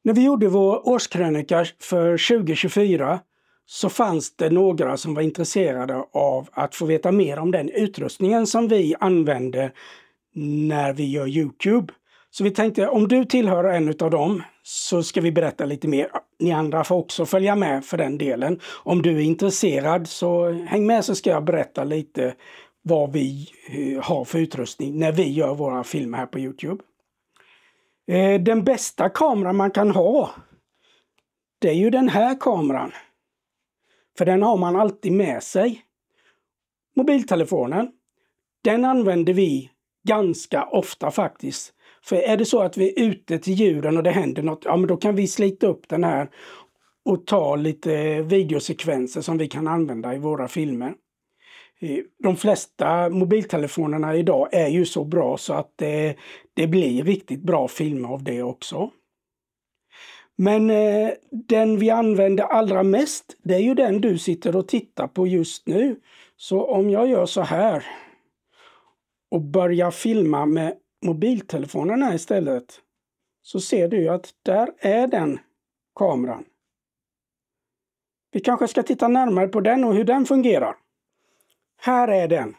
När vi gjorde vår årskrönika för 2024 så fanns det några som var intresserade av att få veta mer om den utrustningen som vi använder när vi gör YouTube. Så vi tänkte, om du tillhör en av dem så ska vi berätta lite mer. Ni andra får också följa med för den delen. Om du är intresserad så häng med, så ska jag berätta lite vad vi har för utrustning när vi gör våra filmer här på YouTube. Den bästa kameran man kan ha, det är ju den här kameran. För den har man alltid med sig. Mobiltelefonen, den använder vi ganska ofta faktiskt. För är det så att vi är ute till djuren och det händer något, ja men då kan vi slita upp den här och ta lite videosekvenser som vi kan använda i våra filmer. De flesta mobiltelefonerna idag är ju så bra så att det blir riktigt bra filmer av det också. Men den vi använder allra mest, det är ju den du sitter och tittar på just nu. Så om jag gör så här och börjar filma med mobiltelefonerna istället, så ser du att där är den kameran. Vi kanske ska titta närmare på den och hur den fungerar. Här är den.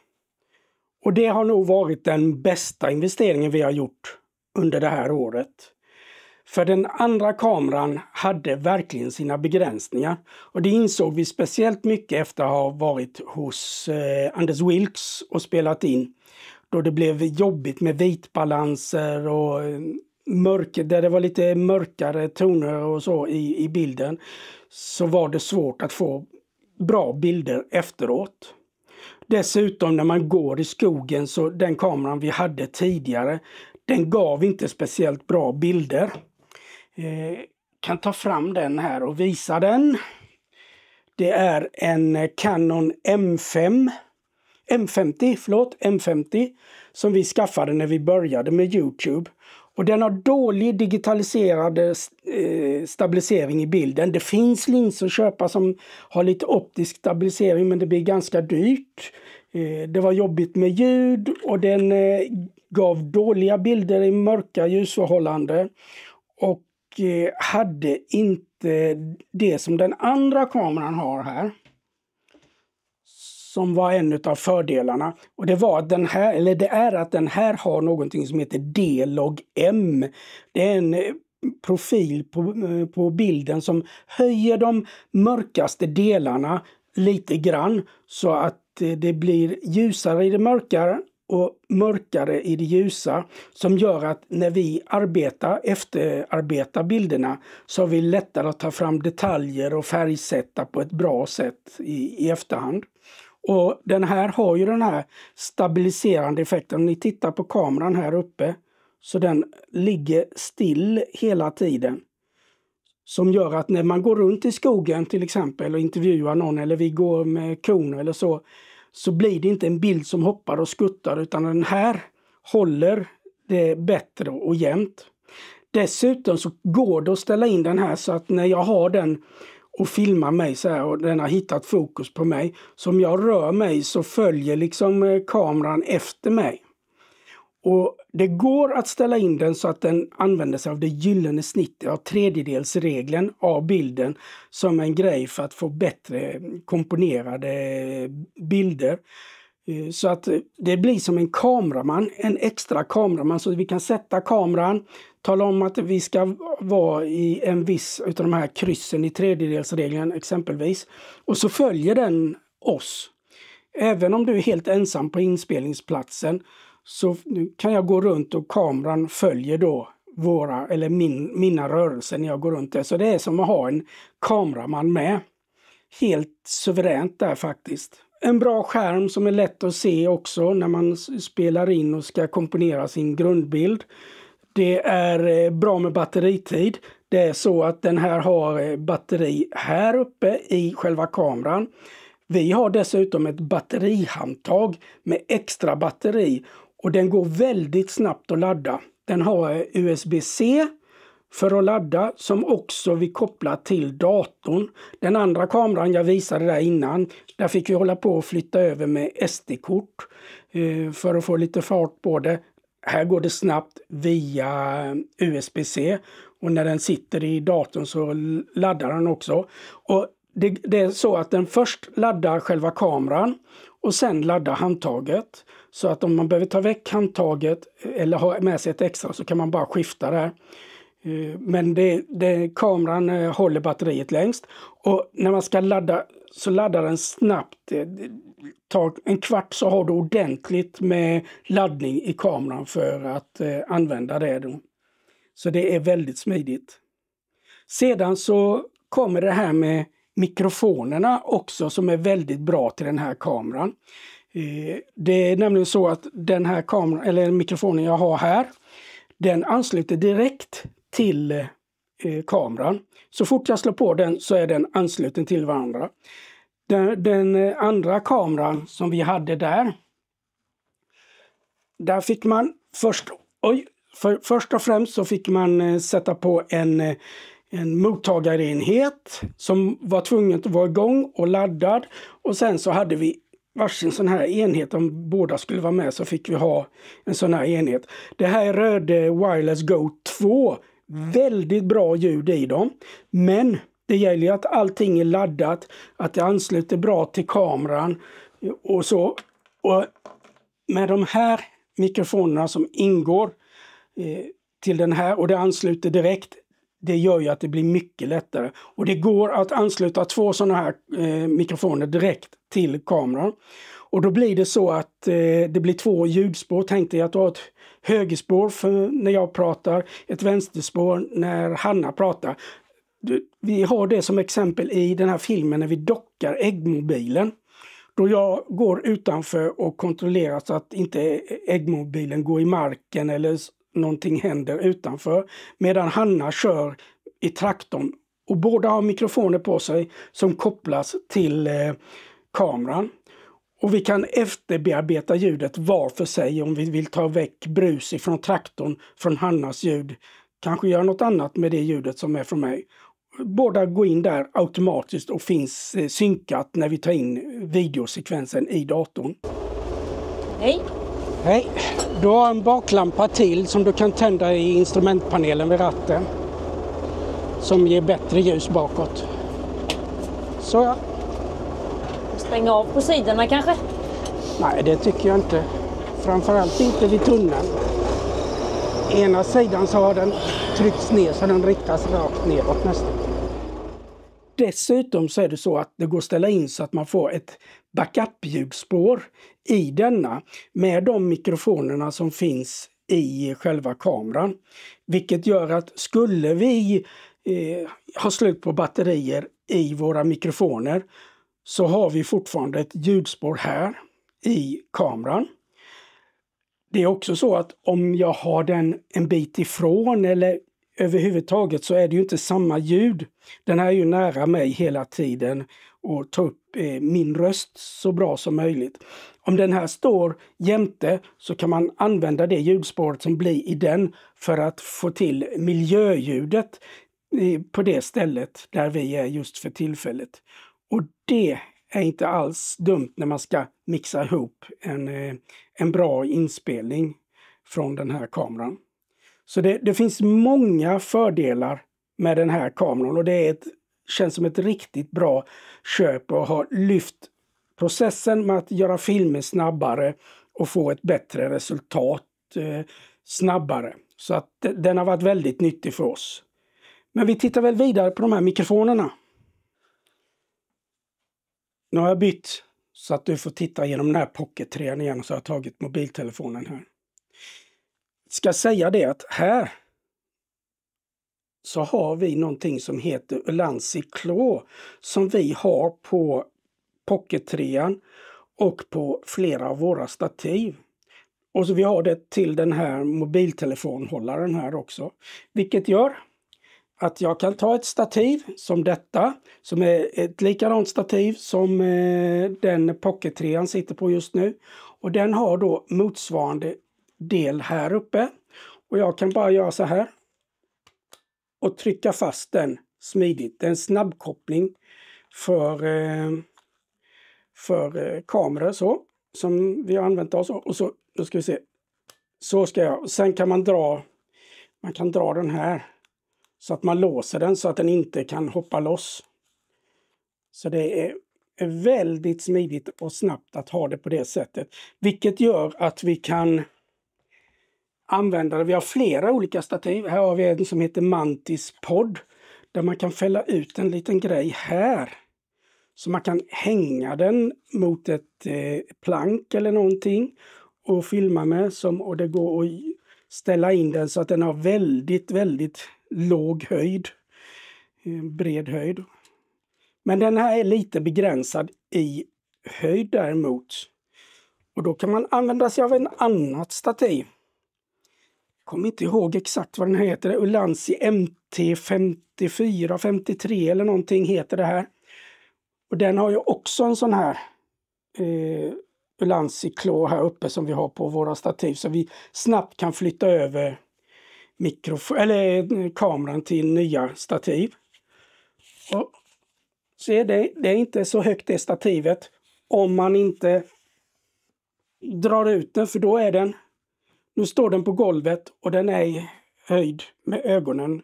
Och det har nog varit den bästa investeringen vi har gjort under det här året. För den andra kameran hade verkligen sina begränsningar. Och det insåg vi speciellt mycket efter att ha varit hos Anders Wilks och spelat in. Då det blev jobbigt med vitbalanser och mörker, där det var lite mörkare toner och så i bilden. Så var det svårt att få bra bilder efteråt. Dessutom när man går i skogen, så den kameran vi hade tidigare, den gav inte speciellt bra bilder. Kan ta fram den här och visa den. Det är en Canon M50 som vi skaffade när vi började med YouTube. Och den har dålig digitaliserad stabilisering i bilden. Det finns linser att köpa som har lite optisk stabilisering, men det blir ganska dyrt. Det var jobbigt med ljud och den gav dåliga bilder i mörka ljusförhållanden. Och hade inte det som den andra kameran har här, som var en av fördelarna. Och det var att den här, eller det är att den här har någonting som heter D-Log-M. Det är en profil på bilden som höjer de mörkaste delarna lite grann, så att det blir ljusare i det mörkare och mörkare i det ljusa, som gör att när vi efterarbetar bilderna så har vi lättare att ta fram detaljer och färgsätta på ett bra sätt i efterhand. Och den här har ju den här stabiliserande effekten. Om ni tittar på kameran här uppe, så den ligger still hela tiden. Som gör att när man går runt i skogen till exempel och intervjuar någon, eller vi går med koner eller så blir det inte en bild som hoppar och skuttar, utan den här håller det bättre och jämnt. Dessutom så går det att ställa in den här så att när jag har den och filmar mig så här och den har hittat fokus på mig, som jag rör mig så följer liksom kameran efter mig. Och det går att ställa in den så att den använder sig av det gyllene snittet av tredjedelsregeln av bilden som en grej för att få bättre komponerade bilder. Så att det blir som en kameraman, en extra kameraman, så att vi kan sätta kameran, tala om att vi ska vara i en viss av de här kryssen i tredjedelsregeln exempelvis. Och så följer den oss. Även om du är helt ensam på inspelningsplatsen, så kan jag gå runt och kameran följer då mina rörelser när jag går runt där. Så det är som att ha en kameraman med. Helt suveränt där faktiskt. En bra skärm som är lätt att se också när man spelar in och ska komponera sin grundbild. Det är bra med batteritid. Det är så att den här har batteri här uppe i själva kameran. Vi har dessutom ett batterihandtag med extra batteri. Och den går väldigt snabbt att ladda. Den har USB-C för att ladda, som också vi kopplar till datorn. Den andra kameran jag visade där innan, där fick vi hålla på och flytta över med SD-kort för att få lite fart på det. Här går det snabbt via USB-C Och när den sitter i datorn så laddar den också. Och det är så att den först laddar själva kameran och sen laddar handtaget. Så att om man behöver ta väck handtaget eller ha med sig ett extra så kan man bara skifta där. Men kameran håller batteriet längst. Och när man ska ladda så laddar den snabbt. Tar en kvart så har du ordentligt med laddning i kameran för att använda det då. Så det är väldigt smidigt. Sedan så kommer det här med mikrofonerna också som är väldigt bra till den här kameran. Det är nämligen så att den här kameran, eller mikrofonen jag har här, den ansluter direkt till kameran. Så fort jag slår på den så är den ansluten till varandra. Den andra kameran som vi hade där fick man först och främst så fick man sätta på en mottagarenhet som var tvungen att vara igång och laddad. Och sen så hade vi varsin sån här enhet, om båda skulle vara med så fick vi ha en sån här enhet. Det här är Rode Wireless Go 2. Väldigt bra ljud i dem. Men det gäller ju att allting är laddat, att det ansluter bra till kameran och så. Och med de här mikrofonerna som ingår till den här och det ansluter direkt, det gör ju att det blir mycket lättare. Och det går att ansluta 2 sådana här mikrofoner direkt till kameran. Och då blir det så att det blir 2 ljudspår. Tänk dig att du har ett högerspår för när jag pratar, ett vänsterspår när Hanna pratar. Vi har det som exempel i den här filmen när vi dockar äggmobilen. Då jag går utanför och kontrollerar så att inte äggmobilen går i marken eller någonting händer utanför. Medan Hanna kör i traktorn. Och båda har mikrofoner på sig som kopplas till kameran. Och vi kan efterbearbeta ljudet var för sig om vi vill ta väck brus ifrån traktorn från Hannas ljud. Kanske göra något annat med det ljudet som är från mig. Båda går in där automatiskt och finns synkat när vi tar in videosekvensen i datorn. Hej! Hej! Du har en baklampa till som du kan tända i instrumentpanelen vid ratten. Som ger bättre ljus bakåt. Så ja. Stänga av på sidorna kanske? Nej, det tycker jag inte. Framförallt inte vid tunneln. Ena sidan så har den tryckts ner så den riktas rakt neråt nästan. Dessutom så är det så att det går att ställa in så att man får ett backup-ljudspår i denna med de mikrofonerna som finns i själva kameran. Vilket gör att skulle vi ha slut på batterier i våra mikrofoner så har vi fortfarande ett ljudspår här i kameran. Det är också så att om jag har den en bit ifrån eller överhuvudtaget så är det ju inte samma ljud. Den här är ju nära mig hela tiden och tar upp min röst så bra som möjligt. Om den här står jämte så kan man använda det ljudspåret som blir i den för att få till miljöljudet på det stället där vi är just för tillfället. Och det är inte alls dumt när man ska mixa ihop en bra inspelning från den här kameran. Så det finns många fördelar med den här kameran och det känns som ett riktigt bra köp och har lyft processen med att göra filmer snabbare och få ett bättre resultat snabbare. Så att den har varit väldigt nyttig för oss. Men vi tittar väl vidare på de här mikrofonerna. Nu har jag bytt så att du får titta genom den här Pocket 3 igen så har jag tagit mobiltelefonen här. Ska säga det att här så har vi någonting som heter Ulanzi Claw som vi har på Pocket 3 och på flera av våra stativ. Och så vi har det till den här mobiltelefonhållaren här också. Vilket gör att jag kan ta ett stativ som detta, som är ett likadant stativ som den Pocket 3 sitter på just nu. Och den har då motsvarande del här uppe. Och jag kan bara göra så här. Och trycka fast den smidigt. Det är en snabbkoppling för kameror så. Som vi har använt oss av. Och så, då ska vi se. Så ska jag. Sen kan man kan dra den här. Så att man låser den så att den inte kan hoppa loss. Så det är väldigt smidigt och snabbt att ha det på det sättet. Vilket gör att vi kan använda det. Vi har flera olika stativ. Här har vi en som heter Mantis Pod. Där man kan fälla ut en liten grej här. Så man kan hänga den mot ett plank eller någonting. Och filma med. Och det går att ställa in den så att den har väldigt, väldigt låg höjd. Bred höjd. Men den här är lite begränsad i höjd däremot. Och då kan man använda sig av en annat stativ. Jag kommer inte ihåg exakt vad den heter. Ulanzi MT54, 53 eller någonting heter det här. Och den har ju också en sån här Ulanzi klå här uppe som vi har på våra stativ. Så vi snabbt kan flytta över kameran till nya stativ. Och se, det är inte så högt det stativet om man inte drar ut den, för då är den, nu står den på golvet och den är i höjd med ögonen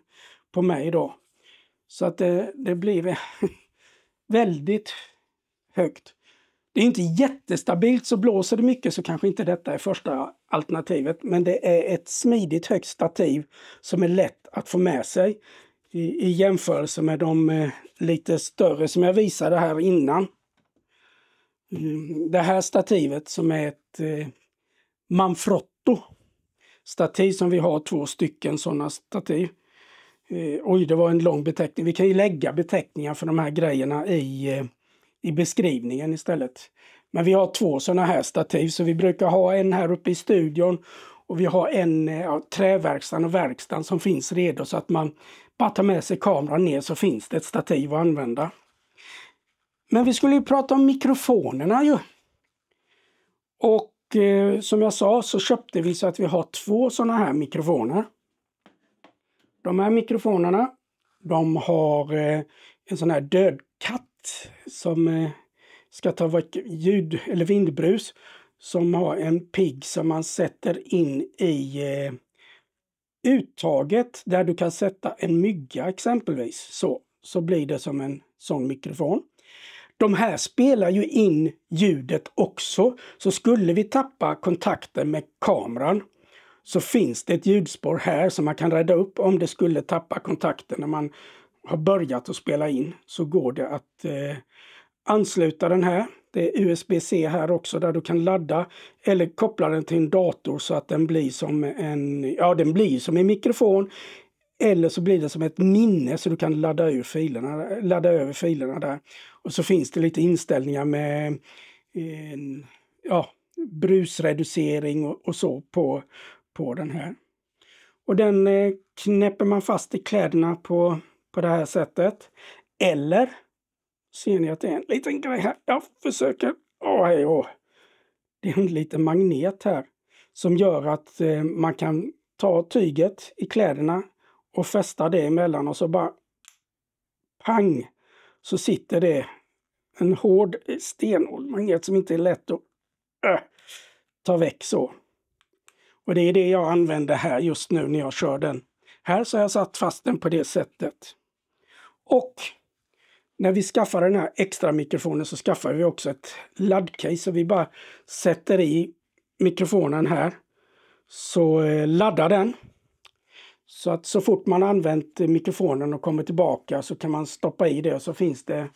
på mig då. Så att det blir väldigt högt. Det är inte jättestabilt, så blåser det mycket så kanske inte detta är första alternativet. Men det är ett smidigt högt stativ som är lätt att få med sig i jämförelse med de lite större som jag visade här innan. Det här stativet som är ett Manfrotto stativ som vi har 2 stycken sådana stativ. Oj, det var en lång beteckning. Vi kan ju lägga beteckningar för de här grejerna i beskrivningen istället. Men vi har 2 sådana här stativ, så vi brukar ha en här uppe i studion och vi har en träverkstan och verkstan som finns redo, så att man bara tar med sig kameran ner så finns det ett stativ att använda. Men vi skulle ju prata om mikrofonerna ju. Och som jag sa så köpte vi så att vi har 2 sådana här mikrofoner. De här mikrofonerna, de har en sån här dödkatt som ska ta bort ljud eller vindbrus, som har en pigg som man sätter in i uttaget där du kan sätta en mygga exempelvis. Så blir det som en sån mikrofon. De här spelar ju in ljudet också, så skulle vi tappa kontakten med kameran så finns det ett ljudspår här som man kan rädda upp om det skulle tappa kontakten när man har börjat att spela in. Så går det att ansluta den här. Det är USB-C här också där du kan ladda eller koppla den till en dator så att den blir som en mikrofon. Eller så blir det som ett minne så du kan ladda över filerna där. Och så finns det lite inställningar med brusreducering och så på den här. Och den knäpper man fast i kläderna på det här sättet. Eller ser ni att det är en liten grej här. Jag försöker. Det är en liten magnet här som gör att man kan ta tyget i kläderna och fästa det emellan och så bara pang så sitter det en hård stenhård magnet som inte är lätt att ta väck så. Och det är det jag använder här just nu när jag kör den. Här så har jag satt fast den på det sättet. Och när vi skaffar den här extra mikrofonen så skaffar vi också ett laddcase. Så vi bara sätter i mikrofonen här. Så laddar den. Så att så fort man använt mikrofonen och kommer tillbaka så kan man stoppa i det och så finns det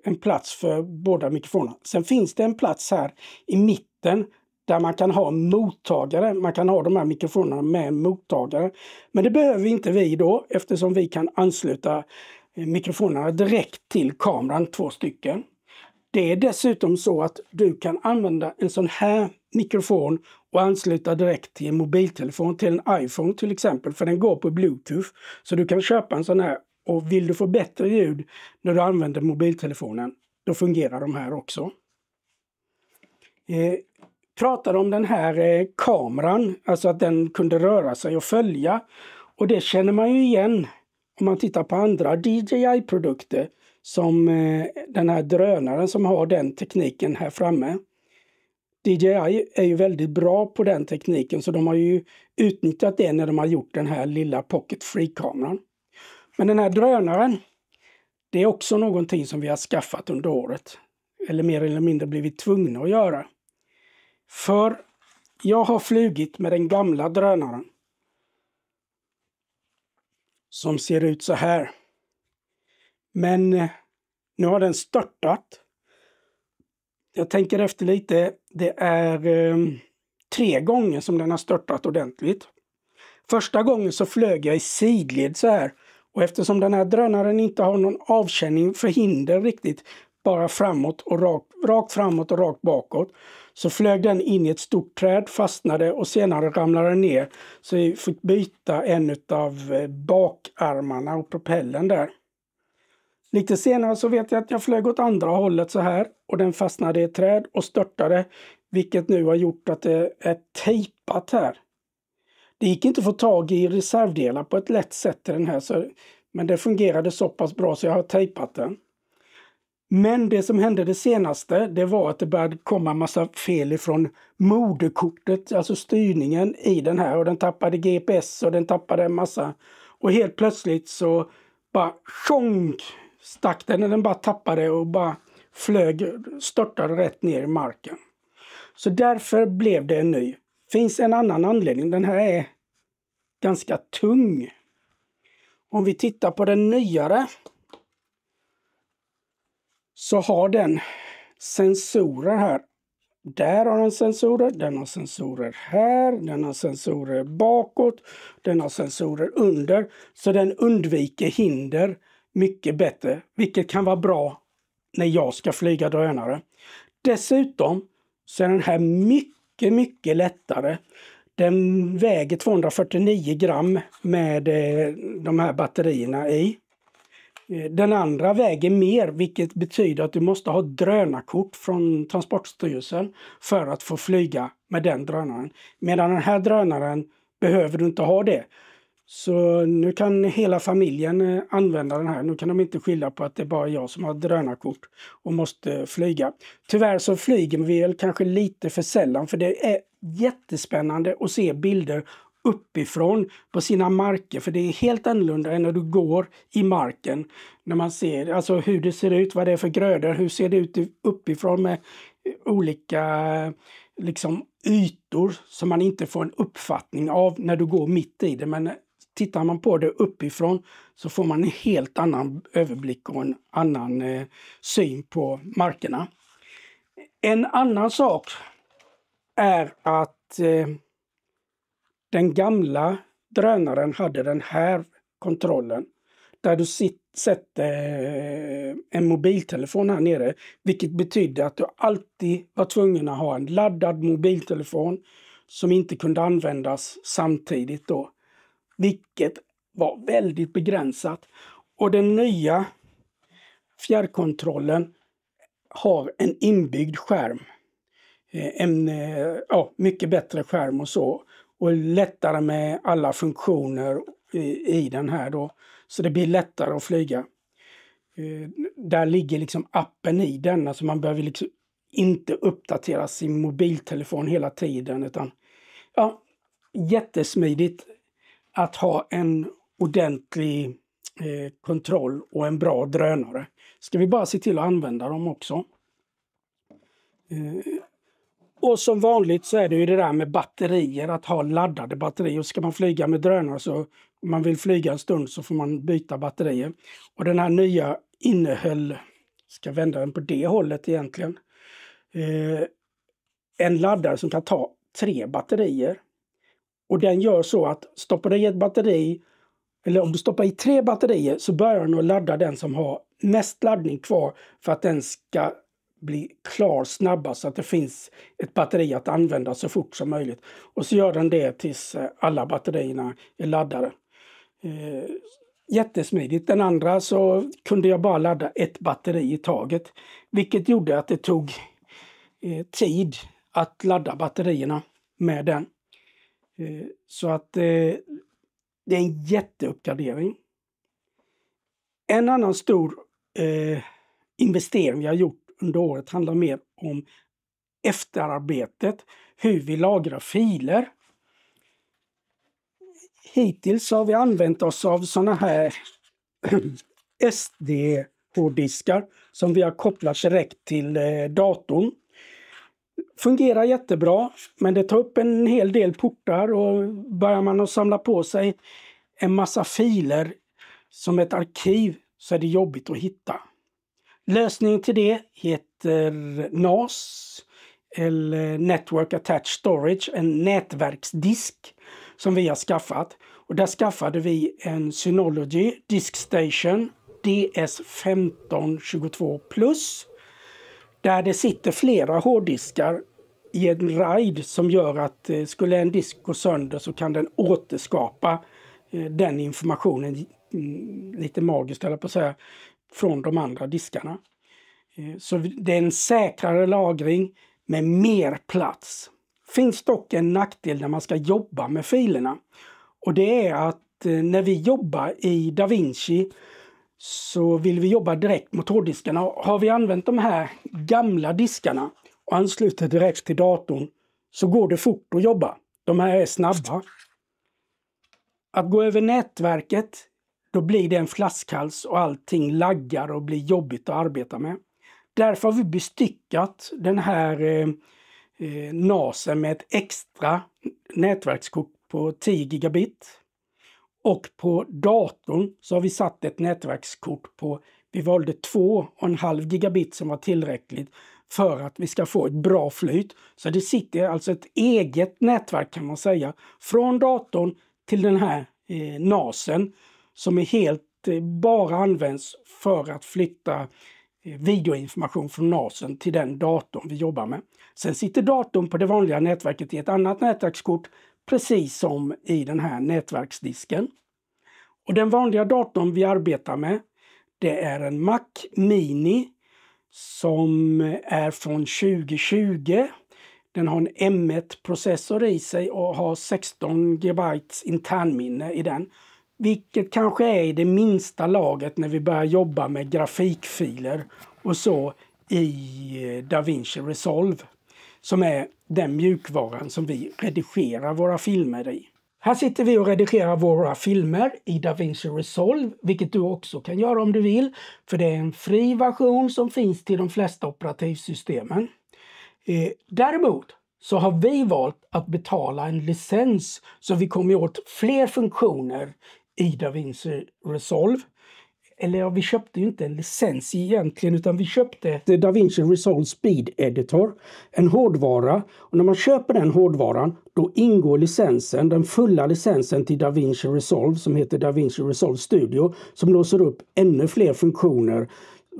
en plats för båda mikrofonerna. Sen finns det en plats här i mitten där man kan ha mottagare. Man kan ha de här mikrofonerna med mottagare. Men det behöver inte vi då eftersom vi kan ansluta mikrofonerna direkt till kameran, 2 stycken. Det är dessutom så att du kan använda en sån här mikrofon och ansluta direkt till en mobiltelefon, till en iPhone till exempel, för den går på Bluetooth. Så du kan köpa en sån här, och vill du få bättre ljud när du använder mobiltelefonen, då fungerar de här också. Pratade om den här kameran, alltså att den kunde röra sig och följa. Och det känner man ju igen om man tittar på andra DJI-produkter. Som den här drönaren som har den tekniken här framme. DJI är ju väldigt bra på den tekniken, så de har ju utnyttjat det när de har gjort den här lilla Pocket Free-kameran. Men den här drönaren, det är också någonting som vi har skaffat under året. Eller mer eller mindre blivit tvungna att göra. För jag har flugit med den gamla drönaren. Som ser ut så här. Men nu har den störtat. Jag tänker efter lite. Det är 3 gånger som den har störtat ordentligt. Första gången så flög jag i sidled så här. Och eftersom den här drönaren inte har någon avkänning för hinder riktigt, bara framåt och rakt framåt och rakt bakåt, så flög den in i ett stort träd, fastnade och senare ramlade den ner. Så jag fick byta en av bakarmarna och propellen där. Lite senare så vet jag att jag flög åt andra hållet så här och den fastnade i ett träd och störtade, vilket nu har gjort att det är tejpat här. Det gick inte att få tag i reservdelar på ett lätt sätt i den här, men det fungerade så pass bra så jag har tejpat den. Men det som hände det senaste, det var att det började komma en massa fel ifrån moderkortet, alltså styrningen i den här, och den tappade GPS och den tappade en massa. Och helt plötsligt så bara stack den bara tappade och bara störtade rätt ner i marken. Så därför blev det en ny. Finns en annan anledning, den här är ganska tung. Om vi tittar på den nyare så har den sensorer här. Där har den har sensorer här, den har sensorer bakåt, den har sensorer under. Så den undviker hinder mycket bättre, vilket kan vara bra när jag ska flyga drönare. Dessutom så är den här mycket lättare. Den väger 249 gram med de här batterierna i. Den andra väger mer, vilket betyder att du måste ha drönarkort från Transportstyrelsen för att få flyga med den drönaren. Medan den här drönaren behöver du inte ha det. Så nu kan hela familjen använda den här. Nu kan de inte skylla på att det är bara jag som har drönarkort och måste flyga. Tyvärr så flyger vi väl kanske lite för sällan, för det är jättespännande att se bilder uppifrån på sina marker, för det är helt annorlunda än när du går i marken. När man ser alltså hur det ser ut, vad det är för grödor, hur ser det ut uppifrån med olika liksom ytor som man inte får en uppfattning av när du går mitt i det. Men tittar man på det uppifrån så får man en helt annan överblick och en annan syn på markerna. En annan sak är att den gamla drönaren hade den här kontrollen där du sätter en mobiltelefon här nere, vilket betydde att du alltid var tvungen att ha en laddad mobiltelefon som inte kunde användas samtidigt då, vilket var väldigt begränsat. Och den nya fjärrkontrollen har en inbyggd skärm, mycket bättre skärm och så. Och lättare med alla funktioner i den här då. Så det blir lättare att flyga. Där ligger liksom appen i den. Alltså man behöver liksom inte uppdatera sin mobiltelefon hela tiden. Utan jättesmidigt att ha en ordentlig kontroll och en bra drönare. Ska vi bara se till att använda dem också. Och som vanligt så är det ju det där med batterier, att ha laddade batterier. Och ska man flyga med drönare, så om man vill flyga en stund så får man byta batterier. Och den här nya innehöll, ska vända den på det hållet egentligen, en laddare som kan ta 3 batterier. Och den gör så att stoppar du i ett batteri, eller om du stoppar i 3 batterier, så börjar den att ladda den som har mest laddning kvar för att den ska bli klar snabbast, så att det finns ett batteri att använda så fort som möjligt. Och så gör den det tills alla batterierna är laddade. Jättesmidigt. Den andra så kunde jag bara ladda ett batteri i taget, vilket gjorde att det tog tid att ladda batterierna med den. Så att det är en jätteuppgradering. En annan stor investering vi har gjort under året handlar mer om efterarbetet, hur vi lagrar filer. Hittills har vi använt oss av sådana här SD-hårddiskar som vi har kopplat direkt till datorn. Fungerar jättebra, men det tar upp en hel del portar och börjar man att samla på sig en massa filer som ett arkiv så är det jobbigt att hitta. Lösningen till det heter NAS eller Network Attached Storage, en nätverksdisk som vi har skaffat. Och där skaffade vi en Synology DiskStation DS1522 Plus. Där det sitter flera hårddiskar i en RAID som gör att skulle en disk gå sönder så kan den återskapa den informationen lite magiskt eller på att säga från de andra diskarna. Så det är en säkrare lagring med mer plats. Finns dock en nackdel när man ska jobba med filerna. Och det är att när vi jobbar i DaVinci så vill vi jobba direkt mot hårddiskarna. Har vi använt de här gamla diskarna och ansluter direkt till datorn så går det fort att jobba. De här är snabba. Att gå över nätverket, då blir det en flaskhals och allting laggar och blir jobbigt att arbeta med. Därför har vi bestyckat den här NASen med ett extra nätverkskort på 10 gigabit. Och på datorn så har vi satt ett nätverkskort på, vi valde 2,5 gigabit som var tillräckligt för att vi ska få ett bra flyt. Så det sitter alltså ett eget nätverk kan man säga från datorn till den här NASen som är helt bara används för att flytta videoinformation från NASen till den datorn vi jobbar med. Sen sitter datorn på det vanliga nätverket i ett annat nätverkskort precis som i den här nätverksdisken. Och den vanliga datorn vi arbetar med det är en Mac Mini som är från 2020. Den har en M1-processor i sig och har 16 GB internminne i den. Vilket kanske är i det minsta laget när vi börjar jobba med grafikfiler och så i DaVinci Resolve. Som är den mjukvaran som vi redigerar våra filmer i. Här sitter vi och redigerar våra filmer i DaVinci Resolve, vilket du också kan göra om du vill. För det är en fri version som finns till de flesta operativsystemen. Däremot så har vi valt att betala en licens så vi kommer åt fler funktioner i DaVinci Resolve. Eller ja, vi köpte ju inte en licens egentligen utan vi köpte DaVinci Resolve Speed Editor, en hårdvara. Och när man köper den hårdvaran då ingår licensen, den fulla licensen till DaVinci Resolve som heter DaVinci Resolve Studio som låser upp ännu fler funktioner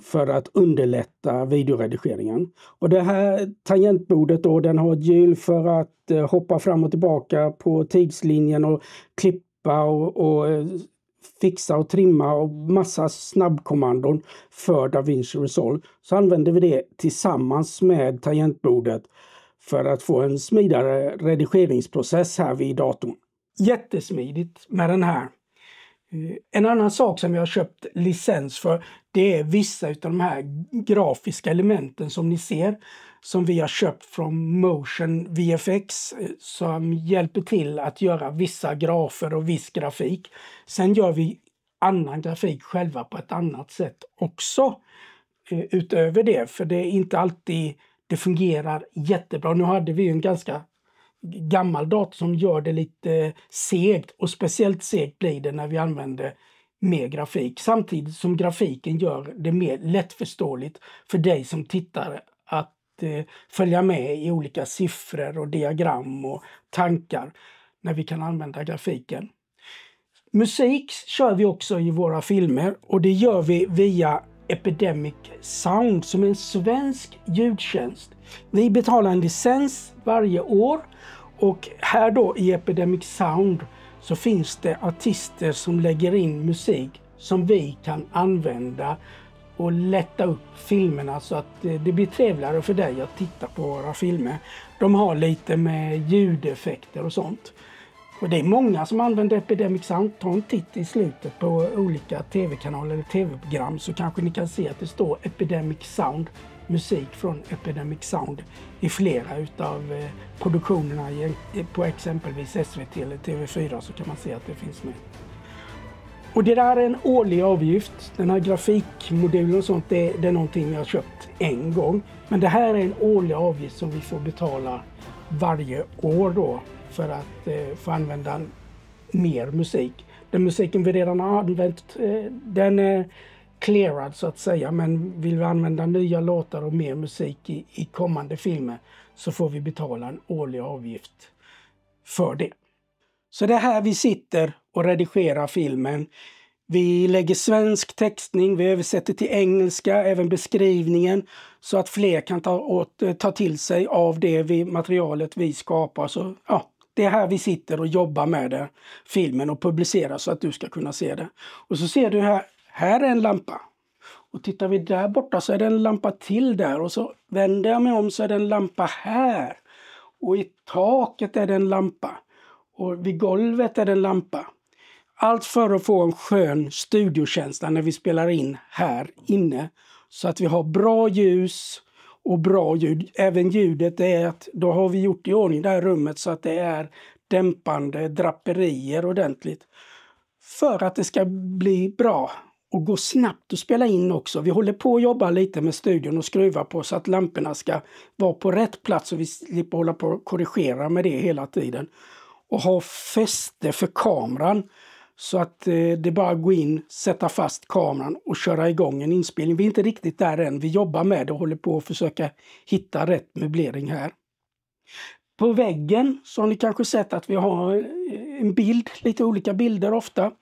för att underlätta videoredigeringen. Och det här tangentbordet då, den har ett hjul för att hoppa fram och tillbaka på tidslinjen och klippa och fixa och trimma och massa snabbkommandon för DaVinci Resolve. Så använder vi det tillsammans med tangentbordet för att få en smidigare redigeringsprocess här vid datorn. Jättesmidigt med den här. En annan sak som jag har köpt licens för det är vissa av de här grafiska elementen som ni ser som vi har köpt från Motion VFX som hjälper till att göra vissa grafer och viss grafik. Sen gör vi annan grafik själva på ett annat sätt också utöver det, för det är inte alltid det fungerar jättebra. Nu hade vi ju en ganska gammal dator som gör det lite segt och speciellt segt blir det när vi använder mer grafik. Samtidigt som grafiken gör det mer lättförståeligt för dig som tittar att följa med i olika siffror och diagram och tankar när vi kan använda grafiken. Musik kör vi också i våra filmer och det gör vi via Epidemic Sound som är en svensk ljudtjänst. Vi betalar en licens varje år och här då i Epidemic Sound så finns det artister som lägger in musik som vi kan använda och lätta upp filmerna så att det blir trevligare för dig att titta på våra filmer. De har lite med ljudeffekter och sånt. Och det är många som använder Epidemic Sound. Ta en titt i slutet på olika tv-kanaler eller tv-program så kanske ni kan se att det står Epidemic Sound musik från Epidemic Sound i flera utav produktionerna på exempelvis SVT eller TV4, så kan man se att det finns med. Och det där är en årlig avgift. Den här grafikmodulen och sånt, det är någonting vi har köpt en gång. Men det här är en årlig avgift som vi får betala varje år då för att få använda mer musik. Den musiken vi redan har använt, den är clearad så att säga, men vill vi använda nya låtar och mer musik i kommande filmer så får vi betala en årlig avgift för det. Så det är här vi sitter och redigerar filmen. Vi lägger svensk textning, vi översätter till engelska, även beskrivningen, så att fler kan ta till sig av det materialet vi skapar. Så ja, det är här vi sitter och jobbar med det, filmen, och publicerar så att du ska kunna se det. Och så ser du här är en lampa. Och tittar vi där borta så är det en lampa till där. Och så vänder jag mig om så är det en lampa här. Och i taket är det en lampa. Och vid golvet är det en lampa. Allt för att få en skön studiokänsla när vi spelar in här inne. Så att vi har bra ljus och bra ljud. Även ljudet är att då har vi gjort i ordning det här rummet så att det är dämpande draperier ordentligt. För att det ska bli bra och gå snabbt att spela in också. Vi håller på att jobba lite med studion och skruva på så att lamporna ska vara på rätt plats och vi slipper hålla på och korrigera med det hela tiden. Och ha fäste för kameran så att det bara går in, sätta fast kameran och köra igång en inspelning. Vi är inte riktigt där än. Vi jobbar med det och håller på att försöka hitta rätt möblering här. På väggen så har ni kanske sett att vi har en bild, lite olika bilder ofta.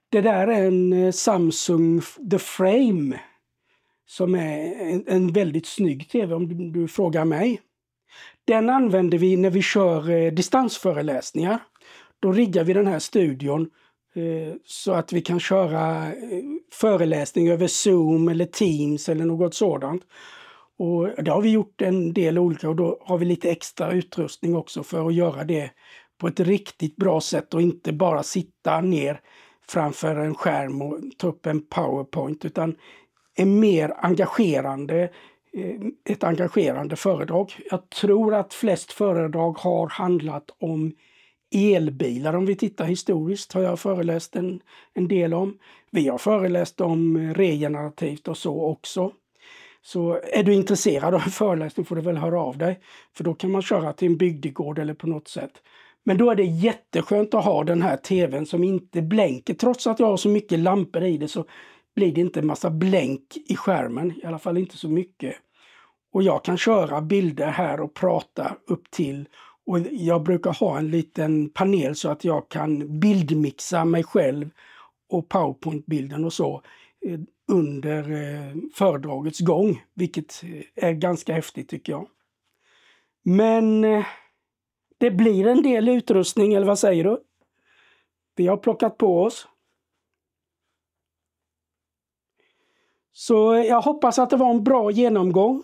Det där är en Samsung The Frame som är en väldigt snygg tv om du frågar mig. Den använder vi när vi kör distansföreläsningar. Då riggar vi den här studion så att vi kan köra föreläsning över Zoom eller Teams eller något sådant. Och det har vi gjort en del olika och då har vi lite extra utrustning också för att göra det på ett riktigt bra sätt och inte bara sitta ner framför en skärm och ta upp en PowerPoint utan en mer ett engagerande föredrag. Jag tror att flest föredrag har handlat om elbilar. Om vi tittar historiskt har jag föreläst en del om. Vi har föreläst om regenerativt och så också. Så är du intresserad av en föreläsning får du väl höra av dig. För då kan man köra till en bygdegård eller på något sätt. Men då är det jätteskönt att ha den här tvn som inte blänker. Trots att jag har så mycket lampor i det så blir det inte en massa blänk i skärmen. I alla fall inte så mycket. Och jag kan köra bilder här och prata upp till. Och jag brukar ha en liten panel så att jag kan bildmixa mig själv och PowerPoint-bilden och så under föredragets gång. Vilket är ganska häftigt tycker jag. Men det blir en del utrustning, eller vad säger du? Vi har plockat på oss. Så jag hoppas att det var en bra genomgång.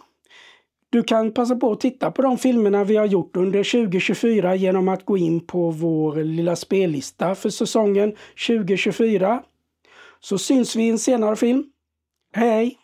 Du kan passa på att titta på de filmerna vi har gjort under 2024 genom att gå in på vår lilla spellista för säsongen 2024. Så syns vi i en senare film. Hej!